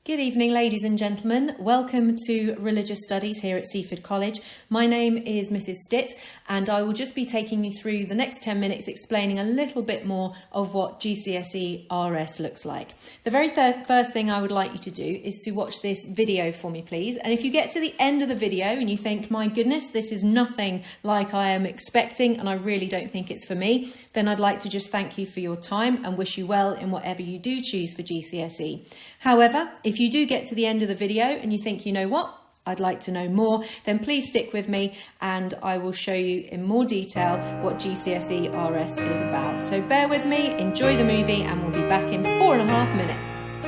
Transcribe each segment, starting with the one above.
Good evening, ladies and gentlemen. Welcome to Religious Studies here at Seaford College. My name is Mrs. Stitt, and I will just be taking you through the next 10 minutes explaining a little bit more of what GCSE RS looks like. The very first thing I would like you to do is to watch this video for me, please. And if you get to the end of the video and you think, my goodness, this is nothing like I am expecting and I really don't think it's for me, then I'd like to just thank you for your time and wish you well in whatever you do choose for GCSE. However, if you do get to the end of the video and you think, you know what, I'd like to know more, then please stick with me and I will show you in more detail what GCSE RS is about. So bear with me, enjoy the movie, and we'll be back in 4.5 minutes.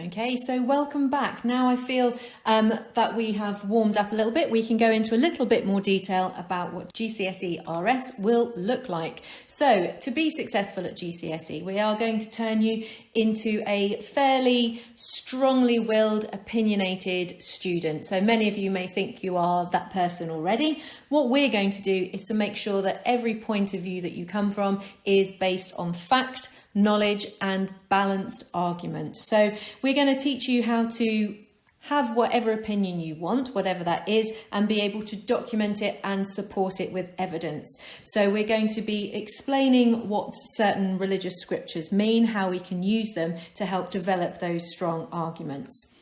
Okay, so welcome back. Now I feel that we have warmed up a little bit. We can go into a little bit more detail about what GCSE RS will look like. So to be successful at GCSE, we are going to turn you into a fairly strongly willed, opinionated student. So many of you may think you are that person already. What we're going to do is to make sure that every point of view that you come from is based on fact, knowledge and balanced argument. So we're going to teach you how to have whatever opinion you want, whatever that is, and be able to document it and support it with evidence. So we're going to be explaining what certain religious scriptures mean, how we can use them to help develop those strong arguments.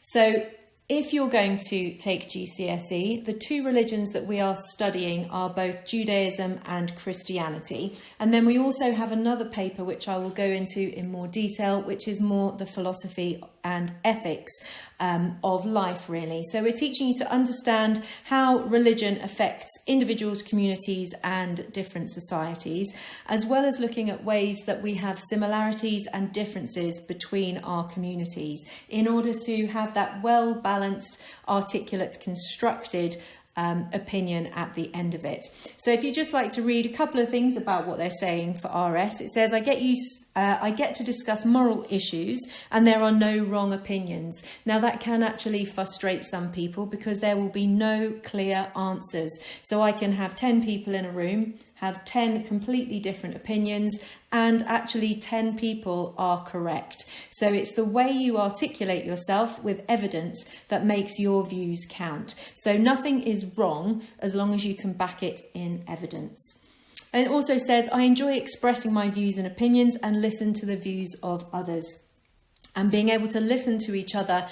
So if you're going to take GCSE, the two religions that we are studying are both Judaism and Christianity. And then we also have another paper which I will go into in more detail, which is more the philosophy and ethics of life, really. So we're teaching you to understand how religion affects individuals, communities and different societies, as well as looking at ways that we have similarities and differences between our communities in order to have that well-balanced, articulate, constructed opinion at the end of it. So if you'd just like to read a couple of things about what they're saying for RS, it says, I get to discuss moral issues and there are no wrong opinions. Now that can actually frustrate some people because there will be no clear answers. So I can have 10 people in a room, have 10 completely different opinions, and actually 10 people are correct. So it's the way you articulate yourself with evidence that makes your views count. So nothing is wrong as long as you can back it in evidence. And it also says, I enjoy expressing my views and opinions and listen to the views of others. And being able to listen to each other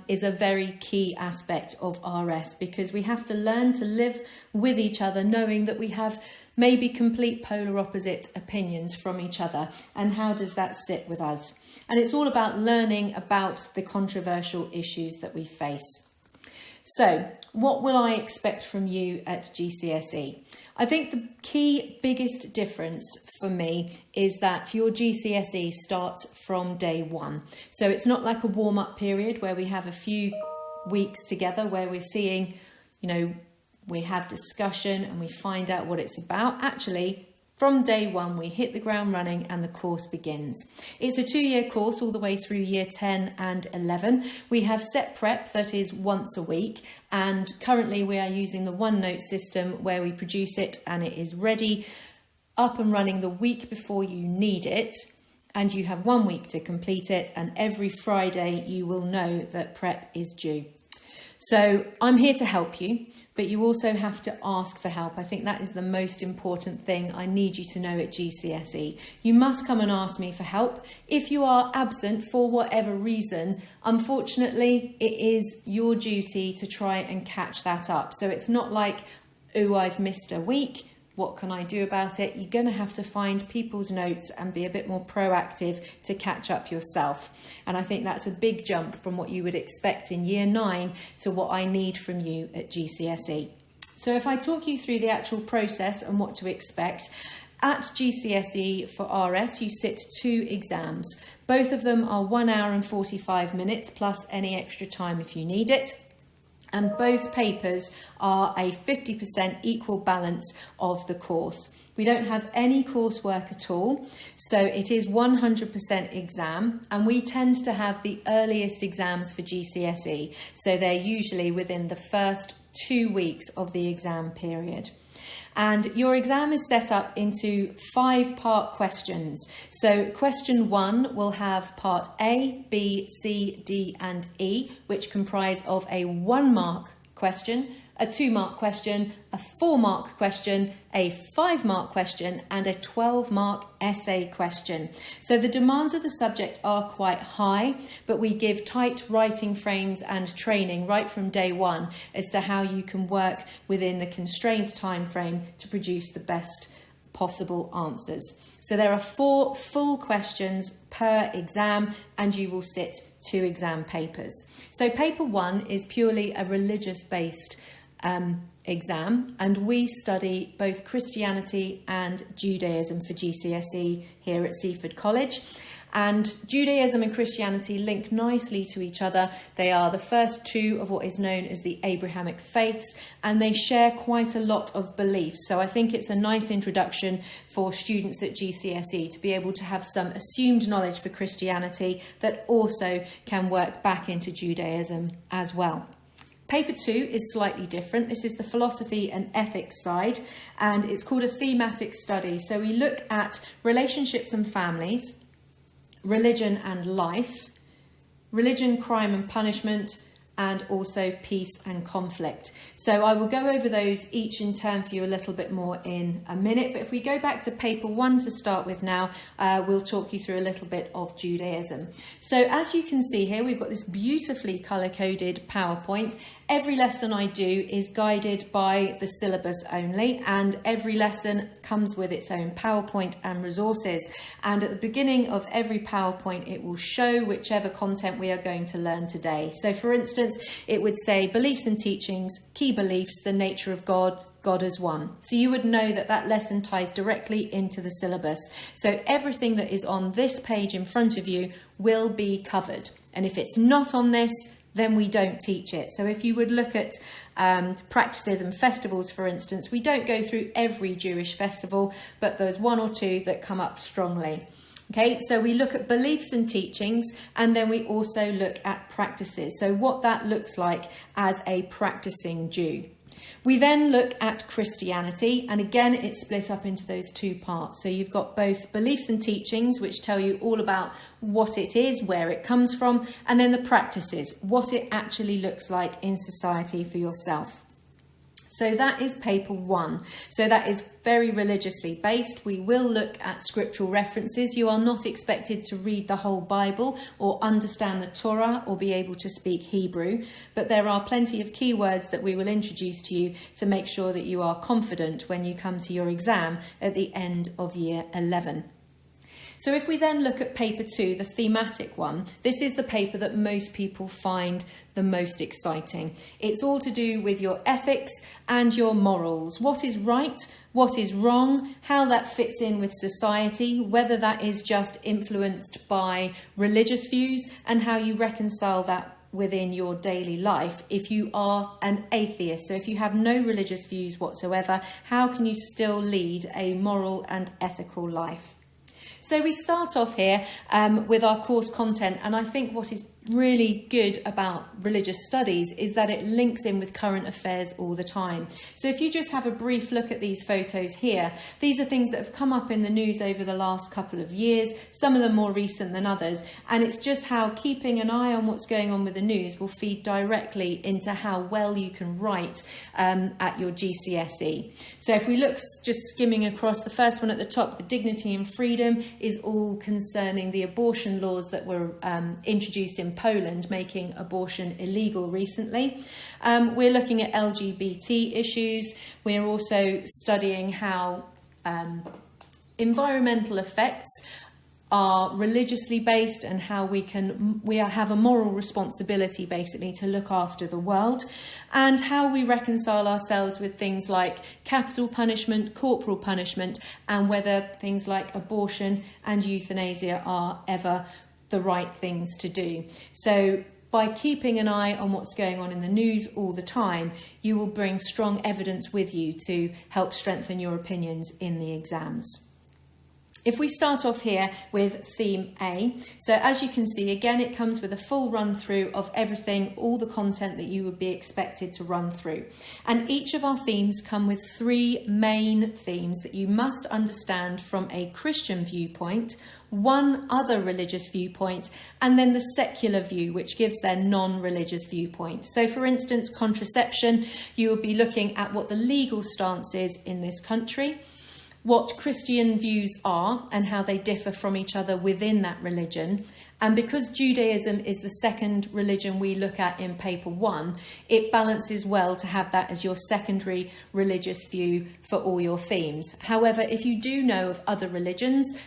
is a very key aspect of RS, because we have to learn to live with each other, knowing that we have maybe complete polar opposite opinions from each other. And how does that sit with us? And it's all about learning about the controversial issues that we face. So what will I expect from you at GCSE? I think the key biggest difference for me is that your GCSE starts from day one. So it's not like a warm-up period where we have a few weeks together where we're seeing, we have discussion and we find out what it's about. Actually, from day one, we hit the ground running and the course begins. It's a 2-year course all the way through year 10 and 11. We have set prep that is once a week, and currently we are using the OneNote system where we produce it and it is ready, up and running the week before you need it. And you have 1 week to complete it, and every Friday you will know that prep is due. So I'm here to help you, but you also have to ask for help. I think that is the most important thing I need you to know at GCSE. You must come and ask me for help. If you are absent for whatever reason, unfortunately, it is your duty to try and catch that up. So it's not like, oh, I've missed a week. What can I do about it? You're going to have to find people's notes and be a bit more proactive to catch up yourself. And I think that's a big jump from what you would expect in year 9 to what I need from you at GCSE. So if I talk you through the actual process and what to expect, at GCSE for RS, you sit 2 exams. Both of them are 1 hour and 45 minutes plus any extra time if you need it. And both papers are a 50% equal balance of the course. We don't have any coursework at all, so it is 100% exam, and we tend to have the earliest exams for GCSE, so they're usually within the first 2 weeks of the exam period. And your exam is set up into 5-part questions. So question 1 will have part A, B, C, D and E, which comprise of a 1-mark question, a 2-mark question, a 4-mark question, a 5-mark question and a 12-mark essay question. So the demands of the subject are quite high, but we give tight writing frames and training right from day one as to how you can work within the constrained time frame to produce the best possible answers. So there are 4 full questions per exam and you will sit 2 exam papers. So paper 1 is purely a religious-based exam, and we study both Christianity and Judaism for GCSE here at Seaford College. And Judaism and Christianity link nicely to each other. They are the first two of what is known as the Abrahamic faiths, and they share quite a lot of beliefs. So I think it's a nice introduction for students at GCSE to be able to have some assumed knowledge for Christianity that also can work back into Judaism as well. Paper 2 is slightly different. This is the philosophy and ethics side, and it's called a thematic study. So we look at relationships and families, religion and life, religion, crime and punishment, and also peace and conflict. So I will go over those each in turn for you a little bit more in a minute. But if we go back to paper 1 to start with now, we'll talk you through a little bit of Judaism. So as you can see here, we've got this beautifully colour-coded PowerPoint. Every lesson I do is guided by the syllabus only, and every lesson comes with its own PowerPoint and resources. And at the beginning of every PowerPoint, it will show whichever content we are going to learn today. So for instance, it would say beliefs and teachings, key beliefs, the nature of God, God as one. So you would know that that lesson ties directly into the syllabus. So everything that is on this page in front of you will be covered. And if it's not on this, then we don't teach it. So if you would look at practices and festivals, for instance, we don't go through every Jewish festival, but there's one or two that come up strongly. Okay, so we look at beliefs and teachings, and then we also look at practices. So what that looks like as a practicing Jew. We then look at Christianity, and again it's split up into those two parts. So you've got both beliefs and teachings, which tell you all about what it is, where it comes from, and then the practices, what it actually looks like in society for yourself. So that is paper 1. So that is very religiously based. We will look at scriptural references. You are not expected to read the whole Bible or understand the Torah or be able to speak Hebrew, but there are plenty of keywords that we will introduce to you to make sure that you are confident when you come to your exam at the end of year 11. So if we then look at paper 2, the thematic one, this is the paper that most people find the most exciting. It's all to do with your ethics and your morals. What is right, what is wrong, how that fits in with society, whether that is just influenced by religious views, and how you reconcile that within your daily life if you are an atheist. So if you have no religious views whatsoever, how can you still lead a moral and ethical life? So we start off here with our course content, and I think what is really good about religious studies is that it links in with current affairs all the time. So if you just have a brief look at these photos here, these are things that have come up in the news over the last couple of years, some of them more recent than others, and it's just how keeping an eye on what's going on with the news will feed directly into how well you can write at your GCSE. So if we look just skimming across, the first one at the top, the dignity and freedom, is all concerning the abortion laws that were introduced in Poland, making abortion illegal recently. We're looking at LGBT issues. We're also studying how environmental effects are religiously based and how we have a moral responsibility basically to look after the world, and how we reconcile ourselves with things like capital punishment, corporal punishment, and whether things like abortion and euthanasia are ever the right things to do. So by keeping an eye on what's going on in the news all the time, you will bring strong evidence with you to help strengthen your opinions in the exams. If we start off here with theme A, so as you can see, again, it comes with a full run through of everything, all the content that you would be expected to run through. And each of our themes come with 3 main themes that you must understand from a Christian viewpoint, one other religious viewpoint, and then the secular view, which gives their non-religious viewpoint. So for instance, contraception, you will be looking at what the legal stance is in this country, what Christian views are and how they differ from each other within that religion. And because Judaism is the second religion we look at in paper 1, it balances well to have that as your secondary religious view for all your themes. However, if you do know of other religions,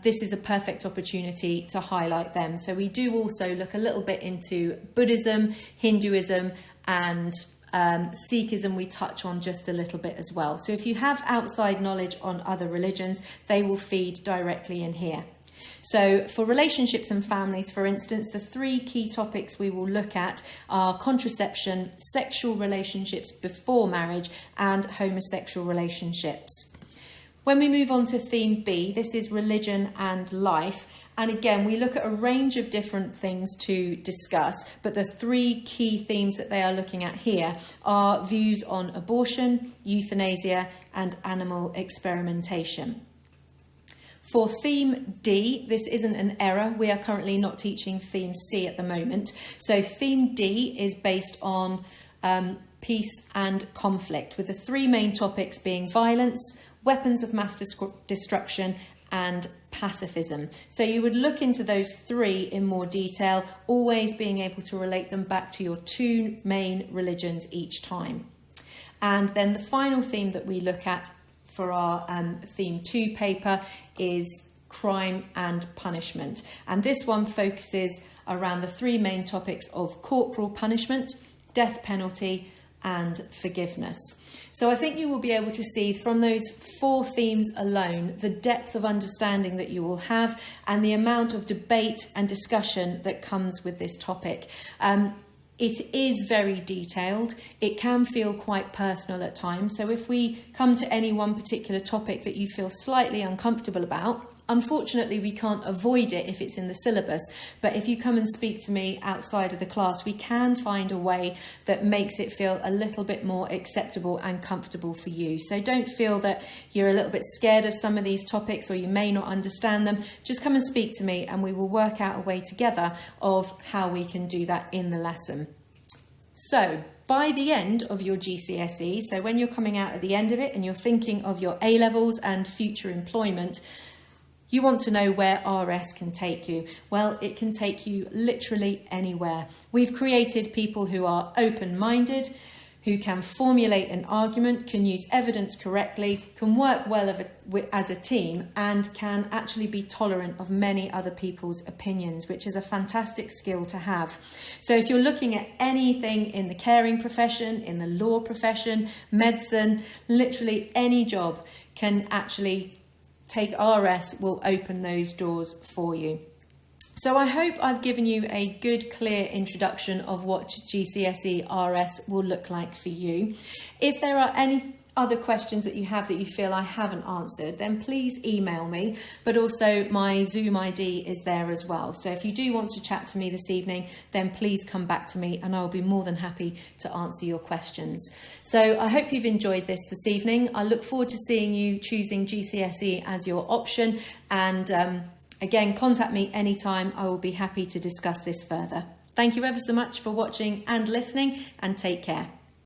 this is a perfect opportunity to highlight them. So we do also look a little bit into Buddhism, Hinduism, and Sikhism we touch on just a little bit as well. So if you have outside knowledge on other religions, they will feed directly in here. So for relationships and families, for instance, the 3 key topics we will look at are contraception, sexual relationships before marriage, and homosexual relationships. When we move on to theme B, this is religion and life. And again, we look at a range of different things to discuss, but the 3 key themes that they are looking at here are views on abortion, euthanasia, and animal experimentation. For theme D, this isn't an error. We are currently not teaching theme C at the moment. So theme D is based on peace and conflict, with the 3 main topics being violence, weapons of mass destruction, and pacifism. So you would look into those 3 in more detail, always being able to relate them back to your 2 main religions each time. And then the final theme that we look at for our theme 2 paper is crime and punishment. And this one focuses around the 3 main topics of corporal punishment, death penalty, and forgiveness. So I think you will be able to see from those 4 themes alone the depth of understanding that you will have and the amount of debate and discussion that comes with this topic. It is very detailed. It can feel quite personal at times. So if we come to any one particular topic that you feel slightly uncomfortable about, unfortunately, we can't avoid it if it's in the syllabus. But if you come and speak to me outside of the class, we can find a way that makes it feel a little bit more acceptable and comfortable for you. So don't feel that you're a little bit scared of some of these topics or you may not understand them. Just come and speak to me and we will work out a way together of how we can do that in the lesson. So by the end of your GCSE, so when you're coming out at the end of it and you're thinking of your A-levels and future employment, you want to know where RS can take you. Well, it can take you literally anywhere. We've created people who are open-minded, who can formulate an argument, can use evidence correctly, can work well as a team, and can actually be tolerant of many other people's opinions, which is a fantastic skill to have. So if you're looking at anything in the caring profession, in the law profession, medicine, literally any job can actually take RS will open those doors for you. So I hope I've given you a good, clear introduction of what GCSE RS will look like for you. If there are any other questions that you have that you feel I haven't answered, then please email me, but also my Zoom ID is there as well. So if you do want to chat to me this evening, then please come back to me and I'll be more than happy to answer your questions. So I hope you've enjoyed this evening. I look forward to seeing you choosing GCSE as your option, and again, contact me anytime. I will be happy to discuss this further. Thank you ever so much for watching and listening, and take care.